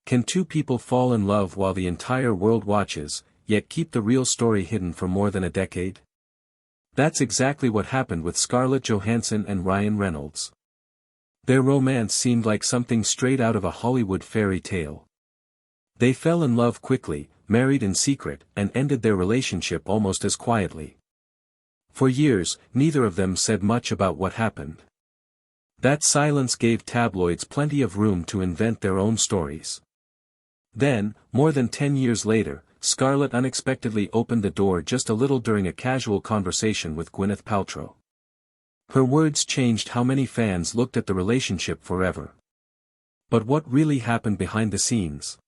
Can two people fall in love while the entire world watches, yet keep the real story hidden for more than a decade? That's exactly what happened with Scarlett Johansson and Ryan Reynolds. Their romance seemed like something straight out of a Hollywood fairy tale. They fell in love quickly, married in secret, and ended their relationship almost as quietly. For years, neither of them said much about what happened. That silence gave tabloids plenty of room to invent their own stories. Then, more than 10 years later, Scarlett unexpectedly opened the door just a little during a casual conversation with Gwyneth Paltrow. Her words changed how many fans looked at the relationship forever. But what really happened behind the scenes?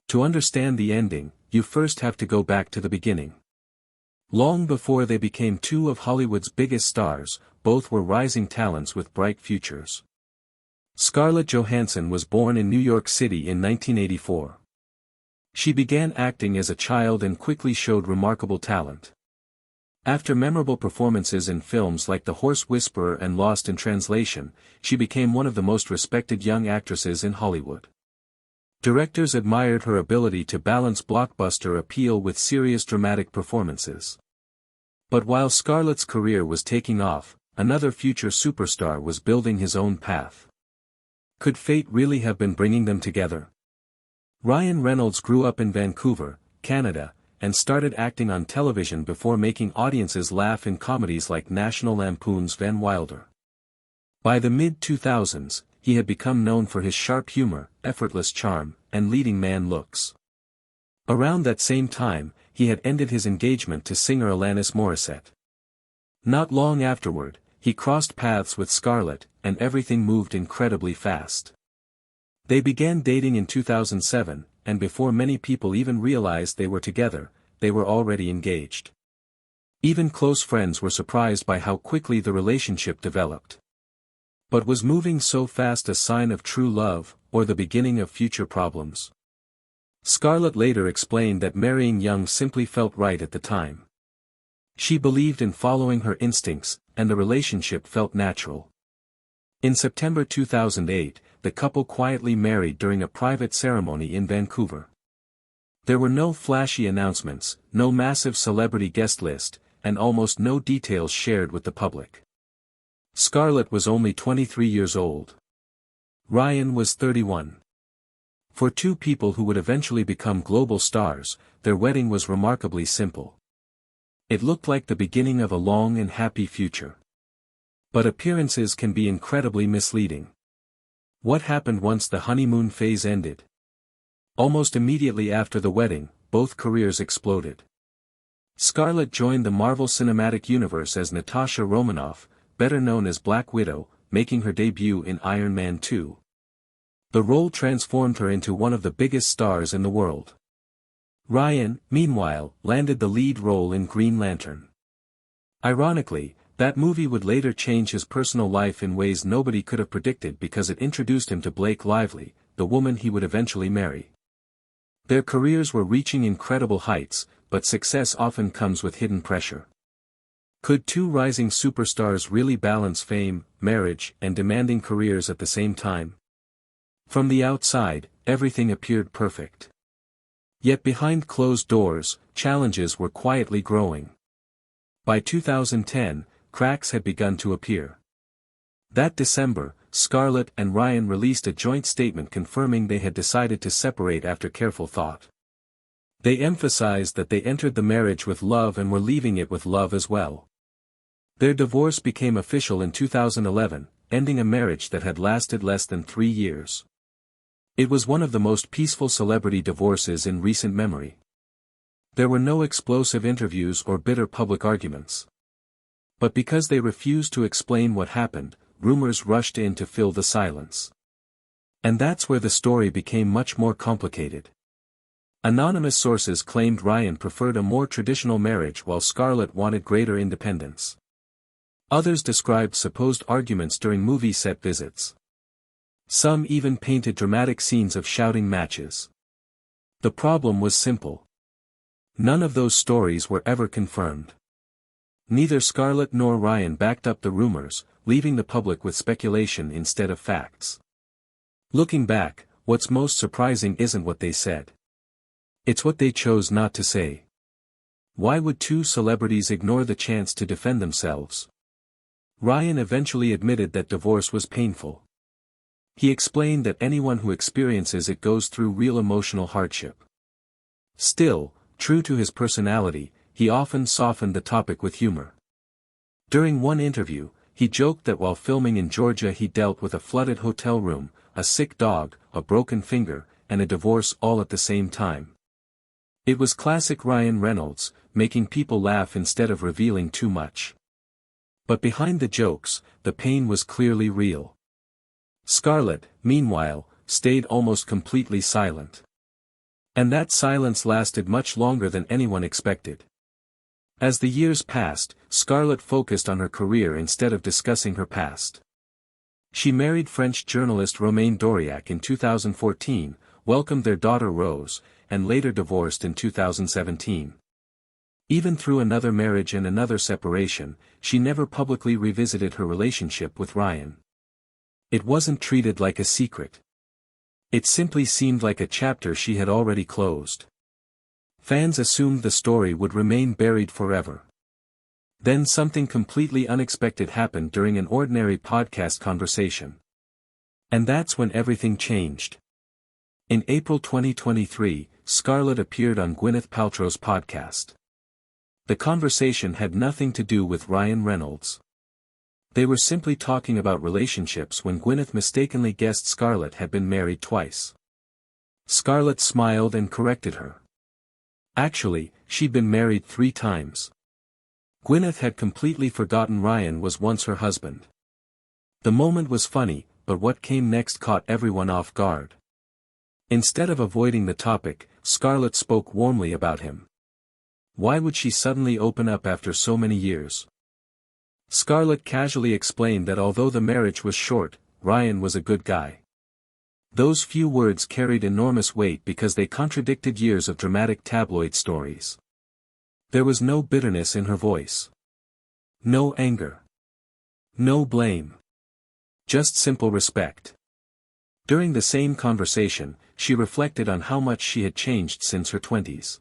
To understand the ending, you first have to go back to the beginning. Long before they became two of Hollywood's biggest stars, both were rising talents with bright futures. Scarlett Johansson was born in New York City in 1984. She began acting as a child and quickly showed remarkable talent. After memorable performances in films like The Horse Whisperer and Lost in Translation, she became one of the most respected young actresses in Hollywood. Directors admired her ability to balance blockbuster appeal with serious dramatic performances. But while Scarlett's career was taking off, another future superstar was building his own path. Could fate really have been bringing them together? Ryan Reynolds grew up in Vancouver, Canada, and started acting on television before making audiences laugh in comedies like National Lampoon's Van Wilder. By the mid-2000s, he had become known for his sharp humor, effortless charm, and leading man looks. Around that same time, he had ended his engagement to singer Alanis Morissette. Not long afterward, he crossed paths with Scarlett, and everything moved incredibly fast. They began dating in 2007, and before many people even realized they were together, they were already engaged. Even close friends were surprised by how quickly the relationship developed. But was moving so fast a sign of true love, or the beginning of future problems? Scarlett later explained that marrying young simply felt right at the time. She believed in following her instincts, and the relationship felt natural. In September 2008, the couple quietly married during a private ceremony in Vancouver. There were no flashy announcements, no massive celebrity guest list, and almost no details shared with the public. Scarlett was only 23 years old. Ryan was 31. For two people who would eventually become global stars, their wedding was remarkably simple. It looked like the beginning of a long and happy future. But appearances can be incredibly misleading. What happened once the honeymoon phase ended? Almost immediately after the wedding, both careers exploded. Scarlett joined the Marvel Cinematic Universe as Natasha Romanoff, better known as Black Widow, making her debut in Iron Man 2. The role transformed her into one of the biggest stars in the world. Ryan, meanwhile, landed the lead role in Green Lantern. Ironically, that movie would later change his personal life in ways nobody could have predicted because it introduced him to Blake Lively, the woman he would eventually marry. Their careers were reaching incredible heights, but success often comes with hidden pressure. Could two rising superstars really balance fame, marriage, and demanding careers at the same time? From the outside, everything appeared perfect. Yet behind closed doors, challenges were quietly growing. By 2010, cracks had begun to appear. That December, Scarlett and Ryan released a joint statement confirming they had decided to separate after careful thought. They emphasized that they entered the marriage with love and were leaving it with love as well. Their divorce became official in 2011, ending a marriage that had lasted less than 3 years. It was one of the most peaceful celebrity divorces in recent memory. There were no explosive interviews or bitter public arguments. But because they refused to explain what happened, rumors rushed in to fill the silence. And that's where the story became much more complicated. Anonymous sources claimed Ryan preferred a more traditional marriage while Scarlett wanted greater independence. Others described supposed arguments during movie set visits. Some even painted dramatic scenes of shouting matches. The problem was simple. None of those stories were ever confirmed. Neither Scarlett nor Ryan backed up the rumors, leaving the public with speculation instead of facts. Looking back, what's most surprising isn't what they said. It's what they chose not to say. Why would two celebrities ignore the chance to defend themselves? Ryan eventually admitted that divorce was painful. He explained that anyone who experiences it goes through real emotional hardship. Still, true to his personality, he often softened the topic with humor. During one interview, he joked that while filming in Georgia he dealt with a flooded hotel room, a sick dog, a broken finger, and a divorce all at the same time. It was classic Ryan Reynolds, making people laugh instead of revealing too much. But behind the jokes, the pain was clearly real. Scarlett, meanwhile, stayed almost completely silent. And that silence lasted much longer than anyone expected. As the years passed, Scarlett focused on her career instead of discussing her past. She married French journalist Romain Doriac in 2014, welcomed their daughter Rose, and later divorced in 2017. Even through another marriage and another separation, she never publicly revisited her relationship with Ryan. It wasn't treated like a secret. It simply seemed like a chapter she had already closed. Fans assumed the story would remain buried forever. Then something completely unexpected happened during an ordinary podcast conversation. And that's when everything changed. In April 2023, Scarlett appeared on Gwyneth Paltrow's podcast. The conversation had nothing to do with Ryan Reynolds. They were simply talking about relationships when Gwyneth mistakenly guessed Scarlett had been married twice. Scarlett smiled and corrected her. Actually, she'd been married 3 times. Gwyneth had completely forgotten Ryan was once her husband. The moment was funny, but what came next caught everyone off guard. Instead of avoiding the topic, Scarlett spoke warmly about him. Why would she suddenly open up after so many years? Scarlett casually explained that although the marriage was short, Ryan was a good guy. Those few words carried enormous weight because they contradicted years of dramatic tabloid stories. There was no bitterness in her voice. No anger. No blame. Just simple respect. During the same conversation, she reflected on how much she had changed since her 20s.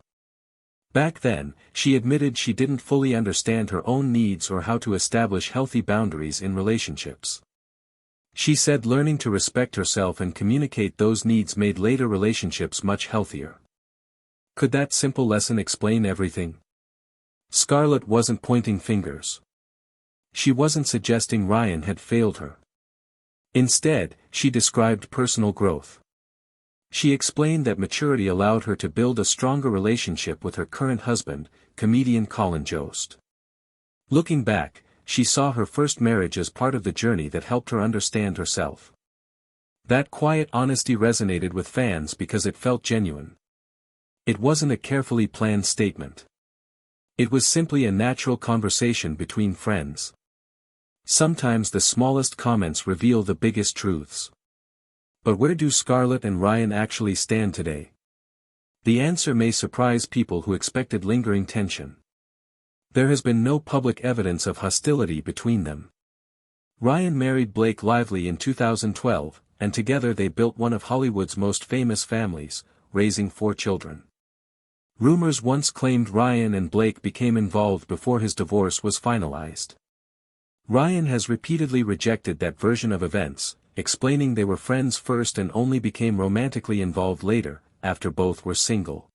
Back then, she admitted she didn't fully understand her own needs or how to establish healthy boundaries in relationships. She said learning to respect herself and communicate those needs made later relationships much healthier. Could that simple lesson explain everything? Scarlett wasn't pointing fingers. She wasn't suggesting Ryan had failed her. Instead, she described personal growth. She explained that maturity allowed her to build a stronger relationship with her current husband, comedian Colin Jost. Looking back, she saw her first marriage as part of the journey that helped her understand herself. That quiet honesty resonated with fans because it felt genuine. It wasn't a carefully planned statement. It was simply a natural conversation between friends. Sometimes the smallest comments reveal the biggest truths. But where do Scarlett and Ryan actually stand today? The answer may surprise people who expected lingering tension. There has been no public evidence of hostility between them. Ryan married Blake Lively in 2012, and together they built one of Hollywood's most famous families, raising 4 children. Rumors once claimed Ryan and Blake became involved before his divorce was finalized. Ryan has repeatedly rejected that version of events, explaining they were friends first and only became romantically involved later, after both were single.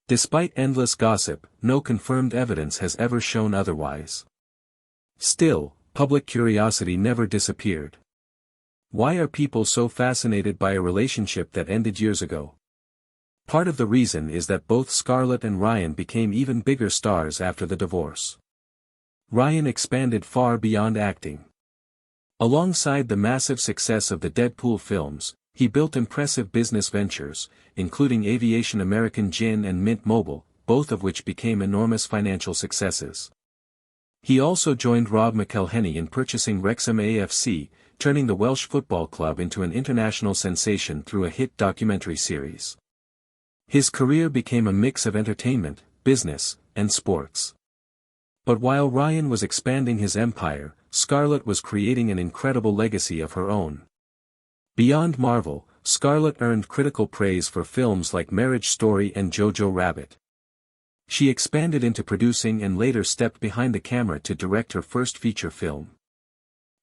Despite endless gossip, no confirmed evidence has ever shown otherwise. Still, public curiosity never disappeared. Why are people so fascinated by a relationship that ended years ago? Part of the reason is that both Scarlett and Ryan became even bigger stars after the divorce. Ryan expanded far beyond acting. Alongside the massive success of the Deadpool films, he built impressive business ventures, including Aviation American Gin and Mint Mobile, both of which became enormous financial successes. He also joined Rob McElhenney in purchasing Wrexham AFC, turning the Welsh football club into an international sensation through a hit documentary series. His career became a mix of entertainment, business, and sports. But while Ryan was expanding his empire, Scarlett was creating an incredible legacy of her own. Beyond Marvel, Scarlett earned critical praise for films like Marriage Story and Jojo Rabbit. She expanded into producing and later stepped behind the camera to direct her first feature film.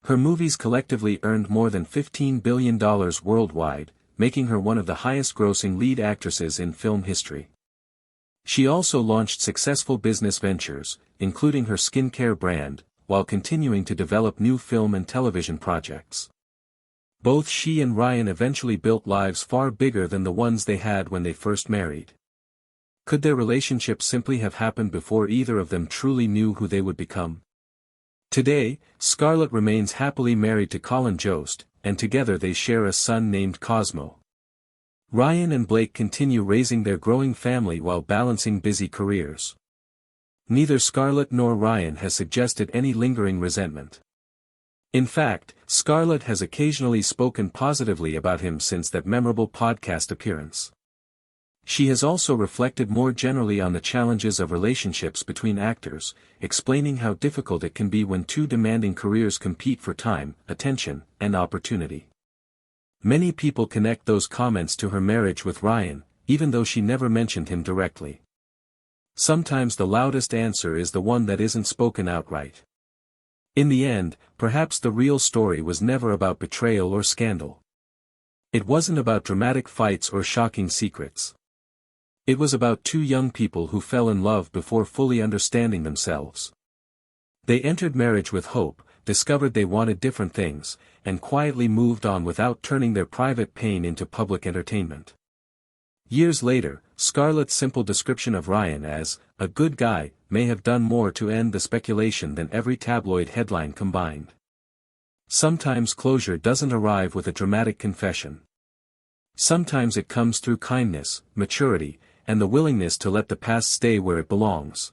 Her movies collectively earned more than $15 billion worldwide, making her one of the highest-grossing lead actresses in film history. She also launched successful business ventures, including her skincare brand, while continuing to develop new film and television projects. Both she and Ryan eventually built lives far bigger than the ones they had when they first married. Could their relationship simply have happened before either of them truly knew who they would become? Today, Scarlett remains happily married to Colin Jost, and together they share a son named Cosmo. Ryan and Blake continue raising their growing family while balancing busy careers. Neither Scarlett nor Ryan has suggested any lingering resentment. In fact, Scarlett has occasionally spoken positively about him since that memorable podcast appearance. She has also reflected more generally on the challenges of relationships between actors, explaining how difficult it can be when two demanding careers compete for time, attention, and opportunity. Many people connect those comments to her marriage with Ryan, even though she never mentioned him directly. Sometimes the loudest answer is the one that isn't spoken outright. In the end, perhaps the real story was never about betrayal or scandal. It wasn't about dramatic fights or shocking secrets. It was about two young people who fell in love before fully understanding themselves. They entered marriage with hope, discovered they wanted different things, and quietly moved on without turning their private pain into public entertainment. Years later, Scarlett's simple description of Ryan as a good guy may have done more to end the speculation than every tabloid headline combined. Sometimes closure doesn't arrive with a dramatic confession. Sometimes it comes through kindness, maturity, and the willingness to let the past stay where it belongs.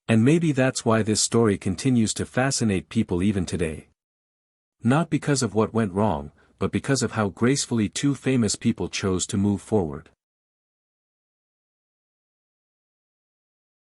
And maybe that's why this story continues to fascinate people even today. Not because of what went wrong, but because of how gracefully two famous people chose to move forward.